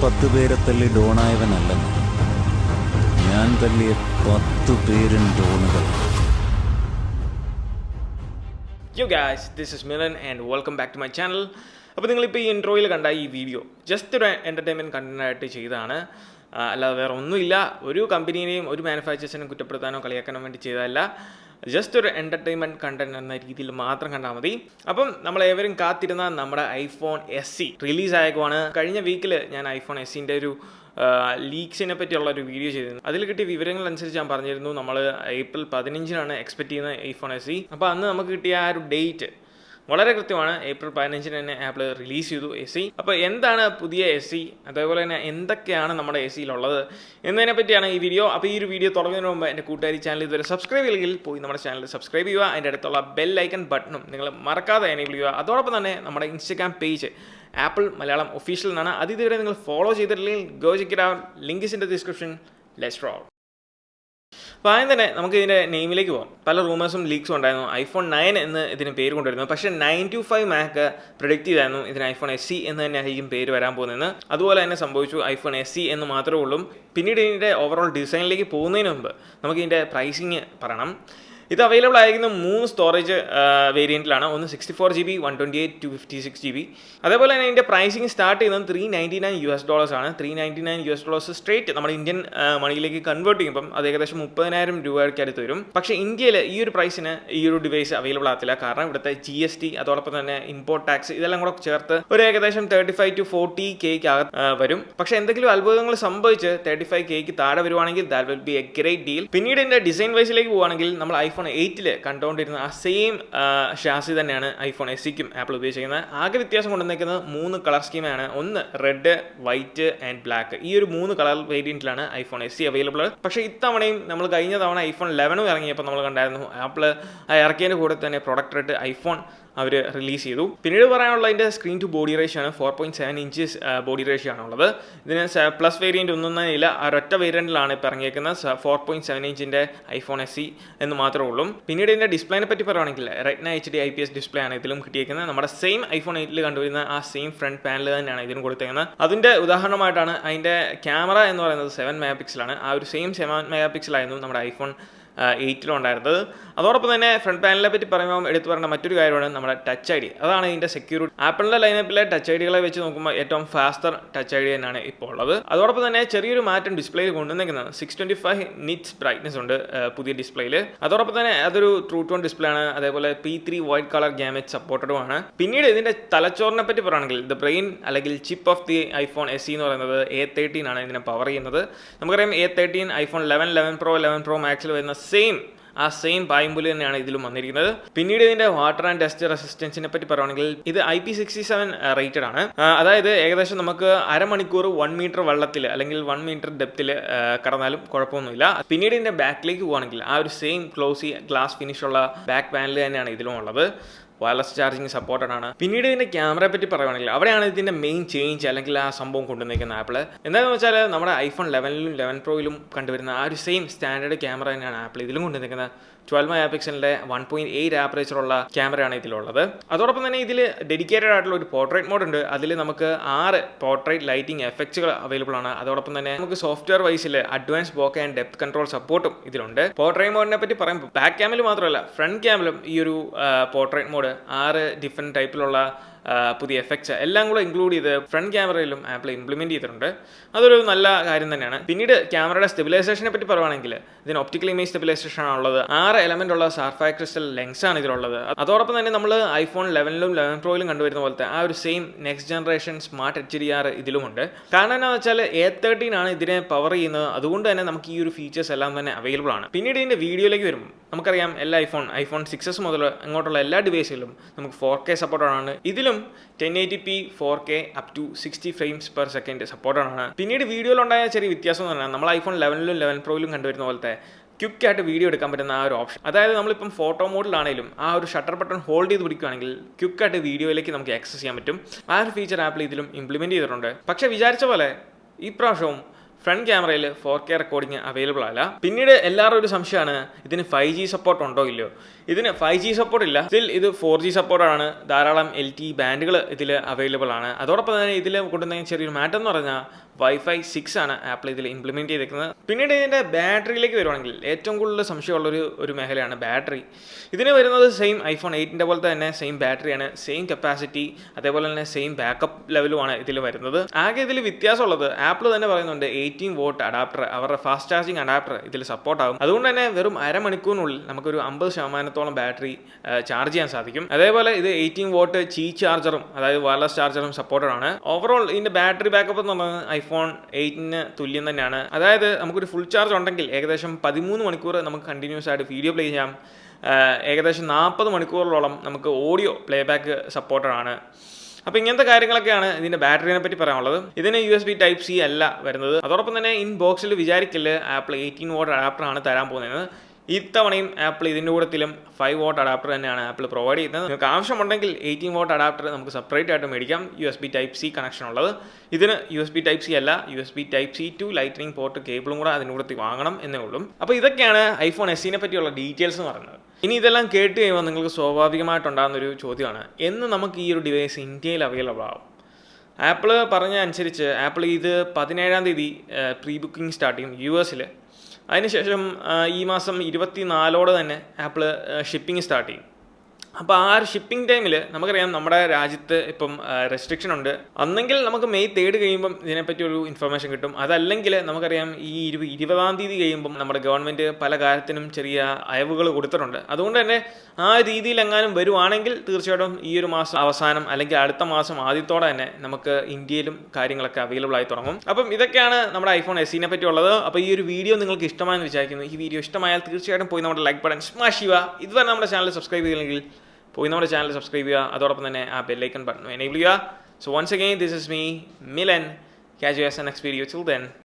10 പേരെ തല്ലി ഡോണായവനല്ലെന്ന്. ഞാൻ തല്ലിയ 10 പേരും ഡോണുകൾ. Yo guys, this is Milan and welcome back to my channel. അപ്പോൾ നിങ്ങളിപ്പോൾ ഈ ഇൻട്രോയിൽ കണ്ട ഈ വീഡിയോ ജസ്റ്റ് ഒരു എൻ്റർടൈൻമെൻറ്റ് കണ്ടൻറ്റായിട്ട് ചെയ്തതാണ്. അല്ലാതെ വേറെ ഒന്നുമില്ല. ഒരു കമ്പനീനെയും ഒരു മാനുഫാക്ചേഴ്സിനെയും കുറ്റപ്പെടുത്താനോ കളിയാക്കാനോ വേണ്ടി ചെയ്തതല്ല. ജസ്റ്റ് ഒരു എൻ്റർടൈൻമെൻറ്റ് കണ്ടൻറ്റ് എന്ന രീതിയിൽ മാത്രം കണ്ടാൽ മതി. അപ്പം നമ്മളേവരും കാത്തിരുന്ന നമ്മുടെ ഐഫോൺ SE റിലീസായേക്കുവാണ്. കഴിഞ്ഞ വീക്കിൽ ഞാൻ ഐഫോൺ SEൻ്റെ ഒരു ലീക്സിനെ പറ്റിയുള്ള ഒരു വീഡിയോ ചെയ്തിരുന്നു. അതിൽ കിട്ടിയ വിവരങ്ങൾ അനുസരിച്ച് ഞാൻ പറഞ്ഞിരുന്നു നമ്മൾ ഏപ്രിൽ 15-നാണ് എക്സ്പെക്ട് ചെയ്യുന്ന ഐഫോൺ SE. അപ്പോൾ അന്ന് നമുക്ക് കിട്ടിയ ആ ഒരു ഡേറ്റ് വളരെ കൃത്യമാണ്. ഏപ്രിൽ 15-ന് തന്നെ ആപ്പിൾ റിലീസ് ചെയ്തു SE. അപ്പോൾ എന്താണ് പുതിയ SE, അതേപോലെ തന്നെ എന്തൊക്കെയാണ് നമ്മുടെ SEയിലുള്ളത് എന്നതിനെ പറ്റിയാണ് ഈ വീഡിയോ. അപ്പോൾ ഈ ഒരു വീഡിയോ തുടങ്ങുന്നതിന് മുമ്പ് എൻ്റെ കൂട്ടുകാരി ചാനൽ ഇതുവരെ സബ്സ്ക്രൈബ് ചെയ്യില്ലെങ്കിൽ പോയി നമ്മുടെ ചാനൽ സബ്സ്ക്രൈബ് ചെയ്യുക. അതിൻ്റെ അടുത്തുള്ള ബെൽ ഐക്കൺ ബട്ടണും നിങ്ങൾ മറക്കാതെ എനേബിൾ ചെയ്യുക. അതോടൊപ്പം തന്നെ നമ്മുടെ Instagram page apple Malayalam official എന്നാണ്. അത് ഇതുവരെ നിങ്ങൾ ഫോളോ ചെയ്തിട്ടില്ലെങ്കിൽ go check it out. Link is in the description. Let's role. അപ്പോൾ ആദ്യം തന്നെ നമുക്ക് ഇതിൻ്റെ നെയിമിലേക്ക് പോകാം. പല റൂമേഴ്സും ലീക്സും ഉണ്ടായിരുന്നു. ഐഫോൺ 9 എന്ന് ഇതിന് പേര് കൊണ്ടുവരുന്നു. പക്ഷേ 925 മാക്ക് പ്രെഡിക്റ്റ് ചെയ്തായിരുന്നു ഇതിന് ഐഫോൺ SE എന്ന് തന്നെ ആയിരിക്കും പേര് വരാൻ പോകുന്നതെന്ന്. അതുപോലെ തന്നെ സംഭവിച്ചു. ഐഫോൺ SE എന്ന് മാത്രമേ ഉള്ളൂ. പിന്നീട് ഇതിൻ്റെ ഓവറോൾ ഡിസൈനിലേക്ക് പോകുന്നതിന് മുമ്പ് നമുക്ക് ഇതിൻ്റെ പ്രൈസിങ് പറയണം. ഇത് അവൈലബിൾ ആയിരിക്കുന്ന 3 സ്റ്റോറേജ് വേരിയൻറ്റിലാണ്. ഒന്ന് 64GB, 128, 256GB. അതേപോലെ തന്നെ ഇതിൻ്റെ പ്രൈസിങ് സ്റ്റാർട്ട് ചെയ്യുന്നത് $399 ആണ്. $399 സ്ട്രേറ്റ് നമ്മുടെ ഇന്ത്യൻ മണിയിലേക്ക് കൺവേർട്ട് ചെയ്യുമ്പം അത് ഏകദേശം 30,000 രൂപയ്ക്ക് അടുത്ത് വരും. പക്ഷേ ഇന്ത്യയിൽ ഈ ഒരു പ്രൈസിന് ഈ ഒരു ഡിവൈസ് അവൈലബിൾ ആകത്തില്ല. കാരണം ഇവിടുത്തെ GST അതോടൊപ്പം തന്നെ ഇമ്പോർട്ട് ടാക്സ് ഇതെല്ലാം കൂടെ ചേർത്ത് ഒരു ഏകദേശം 35 to 40K വരും. പക്ഷേ എന്തെങ്കിലും അത്ഭുതങ്ങൾ സംഭവിച്ച് 35K താഴെ വരുവാണെങ്കിൽ that will be A great deal. പിന്നീട് ഇതിൻ്റെ ഡിസൈൻ വൈസിലേക്ക് പോകുകയാണെങ്കിൽ നമ്മൾ ഐഫോൺ 8 കണ്ടുകൊണ്ടിരുന്ന ആ സെയിം ഷാസി തന്നെയാണ് ഐഫോൺ SEക്കും ആപ്പിൾ ഉപയോഗിച്ചിരിക്കുന്നത്. ആകെ വ്യത്യാസം കൊണ്ടുവന്നിരിക്കുന്നത് 3 കളർ സ്കീമാണ്. ഒന്ന് റെഡ്, വൈറ്റ് ആൻഡ് ബ്ലാക്ക്. ഈ ഒരു 3 കളർ വേരിയന്റിലാണ് ഐഫോൺ SE അവൈലബിൾ. പക്ഷേ ഇത്തവണയും നമ്മൾ കഴിഞ്ഞ തവണ ഐഫോൺ 11 ഇറങ്ങിയപ്പോൾ നമ്മൾ കണ്ടായിരുന്നു ആപ്പിൾ ഇറക്കിയതിൻ്റെ കൂടെ തന്നെ പ്രൊഡക്റ്റ് ആയിട്ട് ഐഫോൺ അവർ റിലീസ് ചെയ്തു. പിന്നീട് പറയാനുള്ള ഇതിൻ്റെ സ്ക്രീൻ ടു ബോഡി റേഷ്യോ ആണ്. 4.7 ഇഞ്ചസ് ബോഡി റേഷ്യോ ആണുള്ളത്. ഇതിന് പ്ലസ് വേരിയൻ്റ് ഒന്നും തന്നെ ഇല്ല. ആ ഒരൊറ്റ വേരിയൻറ്റിലാണ് ഇപ്പോൾ ഇറങ്ങിയേക്കുന്നത്. 4.7 ഇഞ്ചിൻ്റെ ഐഫോൺ SE എന്ന് മാത്രമേ ഉള്ളൂ. പിന്നീട് ഇതിൻ്റെ ഡിസ്പ്ലേനെ പറ്റി പറയുകയാണെങ്കിൽ Retina HD IPS ഡിസ്പ്ലേ ആണ് ഇതിലും കിട്ടിയേക്കുന്നത്. നമ്മുടെ സെയിം ഐഫോൺ 8 കണ്ടുവരുന്ന ആ സെയിം ഫ്രണ്ട് പാനൽ തന്നെയാണ് ഇതിനും കൊടുത്തേക്കുന്നത്. അതിൻ്റെ ഉദാഹരണമായിട്ടാണ് അതിൻ്റെ ക്യാമറ എന്ന് പറയുന്നത് 7 മെഗാപിക്സലാണ്. ആ ഒരു സെയിം 7 മെഗാപിക്സലായിരുന്നു നമ്മുടെ ഐഫോൺ 8 ഉണ്ടായിരുന്നത്. അതോടൊപ്പം തന്നെ ഫ്രണ്ട് പാനലിനെ പറ്റി പറയുമ്പോൾ എടുത്തു പറയേണ്ട മറ്റൊരു കാര്യമാണ് നമ്മുടെ ടച്ച് ID. അതാണ് ഇതിൻ്റെ സെക്യൂരിറ്റി. ആപ്പിളിൻ്റെ ലൈനപ്പിലെ ടച്ച് IDകളെ വെച്ച് നോക്കുമ്പോൾ ഏറ്റവും ഫാസ്റ്റർ ടച്ച് ID തന്നെയാണ് ഇപ്പോൾ ഉള്ളത്. അതോടൊപ്പം തന്നെ ചെറിയൊരു മാറ്റം ഡിസ്പ്ലേയിൽ കൊണ്ടുവന്നിരിക്കുന്നത് 625 നിറ്റ്സ് ബ്രൈറ്റ്നസ് ഉണ്ട് പുതിയ ഡിസ്പ്ലേയിൽ. അതോടൊപ്പം തന്നെ അതൊരു ട്രൂ ടോൺ ഡിസ്പ്ലേ ആണ്. അതേപോലെ P3 വൈറ്റ് കളർ ഗാമറ്റ് സപ്പോർട്ടഡും ആണ്. പിന്നീട് ഇതിൻ്റെ തലച്ചോറിനെ പറ്റി പറയുകയാണെങ്കിൽ ദ ബ്രെയിൻ അല്ലെങ്കിൽ chip of the iPhone SE എന്ന് പറയുന്നത് A13 ആണ് ഇതിനെ പവർ ചെയ്യുന്നത്. നമുക്കറിയാം A13 ഐഫോൺ 11, 11 Pro മാക്സിൽ വരുന്ന ആ സെയിം പായമ്പുലി തന്നെയാണ് ഇതിലും വന്നിരിക്കുന്നത്. പിന്നീട് ഇതിൻ്റെ വാട്ടർ ആൻഡ് ഡസ്റ്റ് റെസിസ്റ്റൻസിനെ പറ്റി പറയുകയാണെങ്കിൽ ഇത് IP67 റേറ്റഡ് ആണ്. അതായത് ഏകദേശം നമുക്ക് അരമണിക്കൂർ 1 മീറ്റർ വെള്ളത്തിൽ അല്ലെങ്കിൽ 1 മീറ്റർ ഡെപ്തിൽ കടന്നാലും കുഴപ്പമൊന്നുമില്ല. പിന്നീട് ഇതിൻ്റെ ബാക്കിലേക്ക് പോകുകയാണെങ്കിൽ ആ ഒരു സെയിം ക്ലോസി ഗ്ലാസ് ഫിനിഷുള്ള ബാക്ക് പാനൽ തന്നെയാണ് ഇതിലും ഉള്ളത്. വയർലെസ് ചാർജിങ് സപ്പോർട്ടഡ് ആണ്. പിന്നീട് ഇതിൻ്റെ ക്യാമറയെ പറ്റി പറയുകയാണെങ്കിൽ അവിടെയാണ് ഇതിൻ്റെ മെയിൻ ചേഞ്ച് അല്ലെങ്കിൽ ആ സംഭവം കൊണ്ടുവന്നിരിക്കുന്ന ആപ്പിൾ. എന്താണെന്ന് വെച്ചാൽ നമ്മുടെ ഐഫോൺ 11-ലും 11 Proയിലും കണ്ടുവരുന്ന ആ ഒരു സെയിം സ്റ്റാൻഡേർഡ് ക്യാമറ തന്നെയാണ് ആപ്പിൾ ഇതിലും കൊണ്ടുവന്നിരിക്കുന്നത്. 12 മെഗാപിക്സലിൻ്റെ 1.8 ആപ്പറേച്ചറുള്ള ക്യാമറയാണ് ഇതിലുള്ളത്. അതോടൊപ്പം തന്നെ ഇതിൽ ഡെഡിക്കേറ്റഡ് ആയിട്ടുള്ള ഒരു പോർട്രേറ്റ് മോഡ് ഉണ്ട്. അതിൽ നമുക്ക് 6 പോർട്രേറ്റ് ലൈറ്റിംഗ് എഫക്റ്റുകൾ അവൈലബിൾ ആണ്. അതോടൊപ്പം തന്നെ നമുക്ക് സോഫ്റ്റ്വെയർ വൈസിൽ advance bokeh and depth control സപ്പോർട്ടും ഇതിലുണ്ട്. പോർട്രേറ്റ് മോഡിനെ പറ്റി പറയുമ്പോൾ ബാക്ക് ക്യാമിൽ മാത്രമല്ല ഫ്രണ്ട് ക്യാമിലും ഈ ഒരു പോർട്രേറ്റ് മോഡ് 6 ഡിഫറെൻറ്റ് ടൈപ്പിലുള്ള പുതിയ എഫക്ട്സ് എല്ലാം കൂടെ ഇൻക്ലൂഡ് ചെയ്ത് ഫ്രണ്ട് ക്യാമറയിലും ആപ്പിൾ ഇംപ്ലിമെൻറ്റ് ചെയ്തിട്ടുണ്ട്. അതൊരു നല്ല കാര്യം തന്നെയാണ്. പിന്നീട് ക്യാമറയുടെ സ്റ്റെബിലൈസേഷനെ പറ്റി പറയുകയാണെങ്കിൽ ഇതിന് ഒപ്റ്റിക്കൽ ഇമേജ് സ്റ്റെബിലൈസേഷൻ ആണുള്ളത്. 6 എലമെൻ്റ് ഉള്ള സാർഫൈർ ക്രിസ്റ്റൽ ലെൻസ് ആണ് ഇതിലുള്ളത്. അതോടൊപ്പം തന്നെ നമ്മൾ ഐഫോൺ 11-ലും 11 Proയിലും കണ്ടുവരുന്ന പോലത്തെ ആ ഒരു same next generation smart HDR ഇതിലുമുണ്ട്. കാരണം എന്താണെന്ന് വെച്ചാൽ A13 ആണ് ഇതിനെ പവർ ചെയ്യുന്നത്. അതുകൊണ്ട് തന്നെ നമുക്ക് ഈ ഒരു ഫീച്ചേഴ്സ് എല്ലാം തന്നെ അവൈലബിൾ ആണ്. പിന്നീട് ഇതിൻ്റെ വീഡിയോയിലേക്ക് വരുമ്പോൾ നമുക്കറിയാം എല്ലാ ഐഫോൺ 6s മുതൽ അങ്ങോട്ടുള്ള എല്ലാ ഡിവൈസുകളിലും നമുക്ക് 4K സപ്പോർട്ടാണ്. ഇതിലും 1080p 4K up to 60 frames per second സപ്പോർട്ടാണ്. പിന്നീട് വീഡിയോയിലുണ്ടായ ചെറിയ വ്യത്യാസം എന്ന് പറഞ്ഞാൽ നമ്മൾ ഐഫോൺ 11-ലും 11 Proയിലും കണ്ടുവരുന്ന പോലത്തെ ക്വിക്കായിട്ട് വീഡിയോ എടുക്കാൻ പറ്റുന്ന ആ ഒരു ഓപ്ഷൻ. അതായത് നമ്മളിപ്പം ഫോട്ടോ മോഡിലാണെങ്കിലും ആ ഒരു ഷട്ടർ ബട്ടൺ ഹോൾഡ് ചെയ്ത് പിടിക്കുകയാണെങ്കിൽ ക്വിക്കായിട്ട് വീഡിയോയിലേക്ക് നമുക്ക് ആക്സസ് ചെയ്യാൻ പറ്റും. ആ ഒരു ഫീച്ചർ ആപ്പിൾ ഇതിലും ഇംപ്ലിമെൻറ്റ് ചെയ്തിട്ടുണ്ട്. പക്ഷേ വിചാരിച്ച പോലെ ഈ പ്രാവശ്യവും ഫ്രണ്ട് ക്യാമറയിൽ 4K റെക്കോർഡിംഗ് അവൈലബിൾ അല്ല. പിന്നീട് എല്ലാവരും ഒരു സംശയമാണ് ഇതിന് 5G സപ്പോർട്ട് ഉണ്ടോ ഇല്ലയോ. ഇതിന് 5G സപ്പോർട്ട് ഇല്ല. സ്റ്റിൽ ഇത് 4G സപ്പോർട്ടാണ്. ധാരാളം LTE ബാൻഡുകൾ ഇതിൽ അവൈലബിൾ ആണ്. അതോടൊപ്പം തന്നെ ഇതിൽ കൊണ്ടുവന്ന ചെറിയൊരു മാറ്റം എന്ന് പറഞ്ഞാൽ Wi-Fi 6 ആണ് ആപ്പിൾ ഇതിൽ ഇംപ്ലിമെൻറ്റ് ചെയ്തിരിക്കുന്നത്. പിന്നീട് ഇതിൻ്റെ ബാറ്ററിയിലേക്ക് വരുവാണെങ്കിൽ ഏറ്റവും കൂടുതൽ സംശയമുള്ളൊരു മേഖലയാണ് ബാറ്ററി. ഇതിന് വരുന്നത് സെയിം ഐഫോൺ 8ൻ്റെ പോലത്തെ തന്നെ സെയിം ബാറ്ററിയാണ്, സെയിം കപ്പാസിറ്റി, അതേപോലെ തന്നെ സെയിം ബാക്കപ്പ് ലെവലുമാണ് ഇതിൽ വരുന്നത്. ആകെ ഇതിൽ വ്യത്യാസമുള്ളത് ആപ്പിൾ തന്നെ പറയുന്നുണ്ട് 18 വോട്ട് അഡാപ്റ്റർ, അവരുടെ ഫാസ്റ്റ് ചാർജിങ് അഡാപ്റ്റർ ഇതിൽ സപ്പോർട്ടാകും. അതുകൊണ്ട് തന്നെ വെറും അരമണിക്കൂറിനുള്ളിൽ നമുക്കൊരു 50% ബാറ്ററി ചാർജ് ചെയ്യാൻ സാധിക്കും. അതേപോലെ ഇത് 18 വോട്ട് ചാർജറും അതായത് വയർലെസ് ചാർജറും സപ്പോർട്ടഡ് ആണ്. ഓവറോൾ ഇതിൻ്റെ ബാറ്ററി ബാക്കപ്പ് എന്ന് പറയുന്നത് ഐഫോൺ 8ന് തുല്യം തന്നെയാണ്. അതായത് നമുക്കൊരു ഫുൾ ചാർജ് ഉണ്ടെങ്കിൽ ഏകദേശം 13 മണിക്കൂർ നമുക്ക് കണ്ടിന്യൂസ് ആയിട്ട് വീഡിയോ പ്ലേ ചെയ്യാം. ഏകദേശം 40 മണിക്കൂറിലോളം നമുക്ക് ഓഡിയോ പ്ലേ ബാക്ക് സപ്പോർട്ടഡ് ആണ്. അപ്പോൾ ഇങ്ങനത്തെ കാര്യങ്ങളൊക്കെയാണ് ഇതിൻ്റെ ബാറ്ററിനെ പറ്റി പറയാനുള്ളത്. ഇതിന് USB Type-C അല്ല വരുന്നത്. അതോടൊപ്പം തന്നെ ഇൻ ബോക്സിൽ വിചാരിക്കില്ല ആപ്പിൾ 18 വോട്ട് അഡാപ്റ്ററാണ് തരാൻ പോകുന്നത്. ഇത്തവണയും ആപ്പിൾ ഇതിൻ്റെ കൂടത്തിലും 5 വോട്ട് അഡാപ്റ്റർ തന്നെയാണ് ആപ്പിൾ പ്രൊവൈഡ് ചെയ്യുന്നത്. നിങ്ങൾക്ക് ആവശ്യമുണ്ടെങ്കിൽ 18 വോട്ട് അഡാപ്റ്റർ നമുക്ക് സെപ്പറേറ്റ് ആയിട്ട് മേടിക്കാം, USB Type-C കണക്ഷൻ ഉള്ളത്. ഇതിന് USB Type-C അല്ല, USB Type-C to lightning port കേബിളും കൂടെ അതിൻ്റെ കൂടത്തിൽ വാങ്ങണം എന്നേ ഉള്ളൂ. അപ്പോൾ ഇതൊക്കെയാണ് ഐഫോൺ SEനെ പറ്റിയുള്ള ഡീറ്റെയിൽസ് എന്ന് പറയുന്നത്. ഇനി ഇതെല്ലാം കേട്ട് കഴിയുമ്പോൾ നിങ്ങൾക്ക് സ്വാഭാവികമായിട്ടുണ്ടാകുന്നൊരു ചോദ്യമാണ്, എന്ന് നമുക്ക് ഈ ഒരു ഡിവൈസ് ഇന്ത്യയിൽ അവൈലബിൾ ആവും? ആപ്പിൾ പറഞ്ഞ അനുസരിച്ച് ആപ്പിൾ ഇത് 17-ാം തീയതി പ്രീ ബുക്കിംഗ് സ്റ്റാർട്ട് ചെയ്യും US-ൽ. അതിനുശേഷം ഈ മാസം 24 തന്നെ ആപ്പിൾ ഷിപ്പിംഗ് സ്റ്റാർട്ട് ചെയ്യും. അപ്പോൾ ആ ഒരു ഷിപ്പിംഗ് ടൈമിൽ നമുക്കറിയാം നമ്മുടെ രാജ്യത്ത് ഇപ്പം റെസ്ട്രിക്ഷൻ ഉണ്ട്. അന്നെങ്കിൽ നമുക്ക് മെയ് 3 കഴിയുമ്പം ഇതിനെപ്പറ്റി ഒരു ഇൻഫർമേഷൻ കിട്ടും. അതല്ലെങ്കിൽ നമുക്കറിയാം ഈ 20-ാം തീയതി കഴിയുമ്പം നമ്മുടെ ഗവൺമെൻറ് പല കാര്യത്തിനും ചെറിയ അയവുകൾ കൊടുത്തിട്ടുണ്ട്. അതുകൊണ്ട് തന്നെ ആ രീതിയിൽ എങ്ങാനും വരുവാണെങ്കിൽ തീർച്ചയായിട്ടും ഈ ഒരു മാസം അവസാനം അല്ലെങ്കിൽ അടുത്ത മാസം ആദ്യത്തോടെ തന്നെ നമുക്ക് ഇന്ത്യയിലും കാര്യങ്ങളൊക്കെ അവൈലബിൾ ആയി തുടങ്ങും. അപ്പം ഇതൊക്കെയാണ് നമ്മുടെ ഐഫോൺ SEനെ പറ്റിയുള്ളത്. അപ്പോൾ ഈ ഒരു വീഡിയോ നിങ്ങൾക്ക് ഇഷ്ടമായെന്ന് വിചാരിക്കുന്നു. ഈ വീഡിയോ ഇഷ്ടമായാൽ തീർച്ചയായിട്ടും പോയി നമ്മുടെ ലൈക്ക് ബട്ടൺ സ്മാഷ് ചെയ്യുക. ഇതുവരെ നമ്മുടെ ചാനൽ സബ്സ്ക്രൈബ് ചെയ്തില്ലെങ്കിൽ പോയി നമ്മുടെ ചാനൽ സബ്സ്ക്രൈബ് ചെയ്യുക. അതോടൊപ്പം തന്നെ ആ ബെല്ലൈക്കൺ ബട്ടൺ എനേബിൾ ചെയ്യുക. So once again this is me Milan. Catch you guys in the next video. Till then,